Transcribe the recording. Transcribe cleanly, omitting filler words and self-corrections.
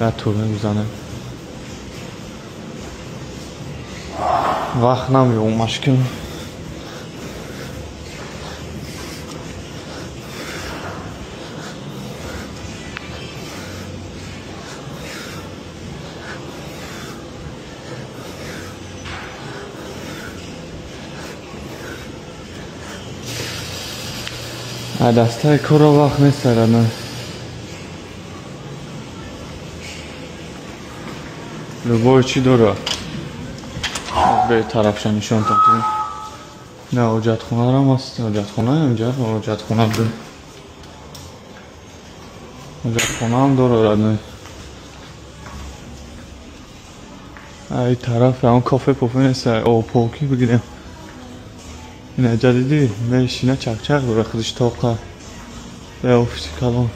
و توبه میزنه وقت نمیام مشکل دسته کارا وقت نیست نه لبای چی داره به طرفش نشان تاکیم نه حاجت خونه هم هست حاجت خونه اینجا حاجت خونه هم حاجت خونه هم داره نه ای طرف همون کافه پوفه نیست او پوکی بگیریم اینه جدیدی میشینه چک چک داره خودش طاقه به اوفیسی کلان